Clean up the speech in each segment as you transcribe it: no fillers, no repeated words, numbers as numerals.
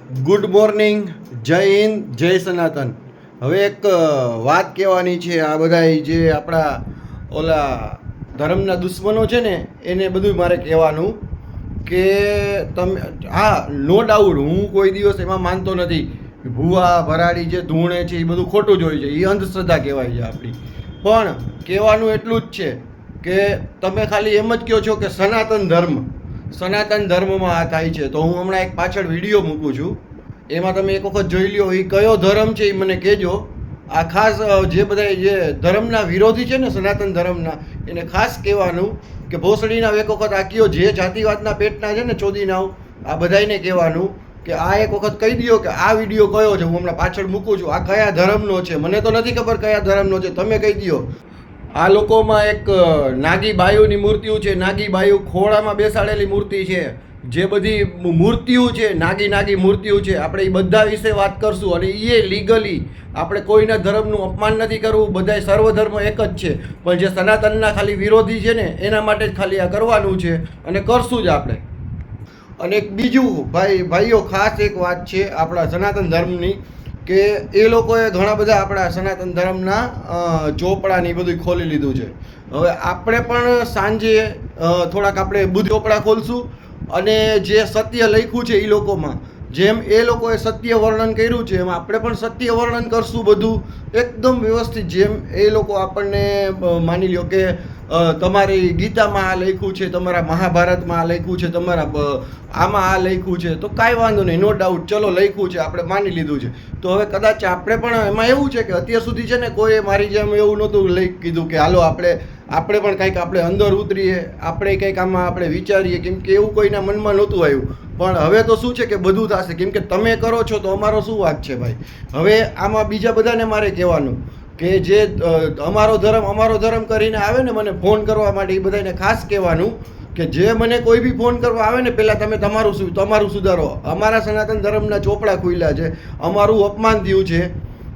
Good morning, જય હિન્દ, જય સનાતન. હવે એક વાત કહેવાની છે. આ બધા જે આપણા ઓલા ધર્મના દુશ્મનો છે ને એને બધું મારે કહેવાનું કે તમે હા, નો ડાઉટ હું કોઈ દિવસ એમાં માનતો નથી. ભૂવા ભરાડી જે ધૂણે છે એ બધું ખોટું જ હોય છે, એ અંધશ્રદ્ધા કહેવાય છે આપણી. પણ કહેવાનું એટલું જ છે કે તમે ખાલી એમ જ કહો છો કે સનાતન ધર્મમાં આ થાય છે. તો હું હમણાં એક પાછળ વિડીયો મૂકું છું, એમાં તમે એક વખત જોઈ લ્યો. એ કયો ધર્મ છે એ મને કહેજો. આ ખાસ જે બધા જે ધર્મના વિરોધી છે ને સનાતન ધર્મના, એને ખાસ કહેવાનું કે ભોસડીના એક વખત આ કયો જે જાતિવાદના પેટના છે ને ચોદીનાઓ, આ બધાને કહેવાનું કે આ એક વખત કહી દો કે આ વિડીયો કયો છે. હું હમણાં પાછળ મૂકું છું. આ કયા ધર્મનો છે મને તો નથી ખબર કયા ધર્મનો છે, તમે કહી દો. આ લોકોમાં એક નાગી બાયુની મૂર્તિઓ છે. નાગી બાયુ ખોળામાં બેસાડેલી મૂર્તિ છે. જે બધી મૂર્તિઓ છે, નાગી મૂર્તિઓ છે, આપણે એ બધા વિશે વાત કરશું. અને એ લીગલી આપણે કોઈના ધર્મનું અપમાન નથી કરવું. બધા સર્વધર્મ એક જ છે, પણ જે સનાતનના ખાલી વિરોધી છે ને એના માટે જ ખાલી આ કરવાનું છે અને કરશું જ આપણે. અને એક બીજું ભાઈઓ ખાસ એક વાત છે આપણા સનાતન ધર્મની કે એ લોકોએ ઘણા બધા આપણા સનાતન ધર્મના ચોપડાને એ બધું ખોલી લીધું છે. હવે આપણે પણ સાંજે થોડાક આપણે બુદ્ધ ચોપડા ખોલશું અને જે સત્ય લખ્યું છે એ લોકોમાં, જેમ એ લોકોએ સત્ય વર્ણન કર્યું છે એમ આપણે પણ સત્ય વર્ણન કરશું. બધું એકદમ વ્યવસ્થિત. જેમ એ લોકો આપણને માની લ્યો કે તમારી ગીતામાં આ લખ્યું છે, તમારા મહાભારતમાં આ લખ્યું છે, તમારા આમાં આ લખ્યું છે, તો કાંઈ વાંધો નહીં, નો ડાઉટ, ચલો લખ્યું છે, આપણે માની લીધું છે. તો હવે કદાચ આપણે પણ એમાં એવું છે કે અત્યાર સુધી છે ને કોઈ મારી જેમ એવું નહોતું લઈ કીધું કે હાલો આપણે પણ કંઈક આપણે અંદર ઉતરીએ, આપણે કંઈક આમાં આપણે વિચારીએ, કેમ કે એવું કોઈના મનમાં નહોતું આવ્યું. પણ હવે તો શું છે કે બધું થશે, કેમ કે તમે કરો છો તો અમારો શું વાંક છે ભાઈ. હવે આમાં બીજા બધાને મારે કહેવાનું કે જે અમારો ધર્મ કરીને આવે ને મને ફોન કરવા માટે, એ બધાને ખાસ કહેવાનું કે જે મને કોઈ બી ફોન કરવા આવે ને પહેલાં તમે તમારું સુધારો. અમારા સનાતન ધર્મના ચોપડા ખુલ્યા છે, અમારું અપમાન થયું છે.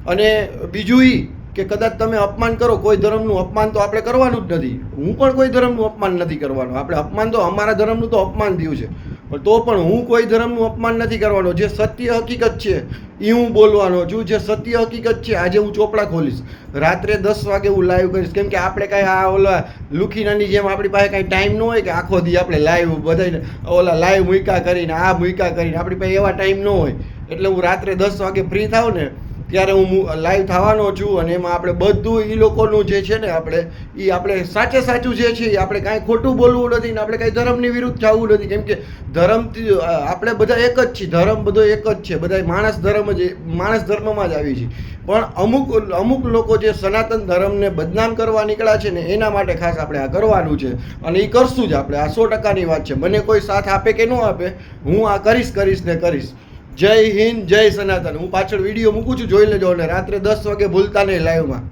અને બીજું એ કે કદાચ તમે અપમાન કરો, કોઈ ધર્મનું અપમાન તો આપણે કરવાનું જ નથી. હું પણ કોઈ ધર્મનું અપમાન નથી કરવાનું. આપણે અપમાન તો અમારા ધર્મનું તો અપમાન થયું છે, પણ તો પણ હું કોઈ ધર્મનું અપમાન નથી કરવાનો. જે સત્ય હકીકત છે એ હું બોલવાનો છું. જે સત્ય હકીકત છે, આજે હું ચોપડા ખોલીશ, રાત્રે 10 વાગે હું લાઈવ કરીશ. કેમ કે આપણે કાંઈ આ ઓલા લુખીનાની જેમ આપણી પાસે કાંઈ ટાઈમ ન હોય કે આખો દી આપણે લાઈવ બધાને ઓલા લાઈવ મૂક્યા કરીને આ મૂક્યા કરીને આપણી પાસે એવા ટાઈમ ન હોય. એટલે હું રાત્રે 10 વાગે ફ્રી થાવ ને ત્યારે હું લાઈવ થવાનો છું. અને એમાં આપણે બધું એ લોકોનું જે છે ને આપણે સાચું જે છે એ આપણે કાંઈ ખોટું બોલવું નથી ને આપણે કાંઈ ધર્મની વિરુદ્ધ જવું નથી. કેમ કે ધર્મથી આપણે બધા એક જ છીએ, ધર્મ બધો એક જ છે, બધા માણસ ધર્મમાં જ આવી છે. પણ અમુક લોકો જે સનાતન ધર્મને બદનામ કરવા નીકળ્યા છે ને એના માટે ખાસ આપણે આ કરવાનું છે અને એ કરશું જ આપણે. આ 100%ની વાત છે. મને કોઈ સાથ આપે કે ન આપે, હું આ કરીશ. જય હિન્દ, જય સનાતન. હું પાછળ વિડીયો મૂકું છું, જોઈ લેજો. અને રાત્રે 10 વાગે ભૂલતા નહીં લાઈવમાં.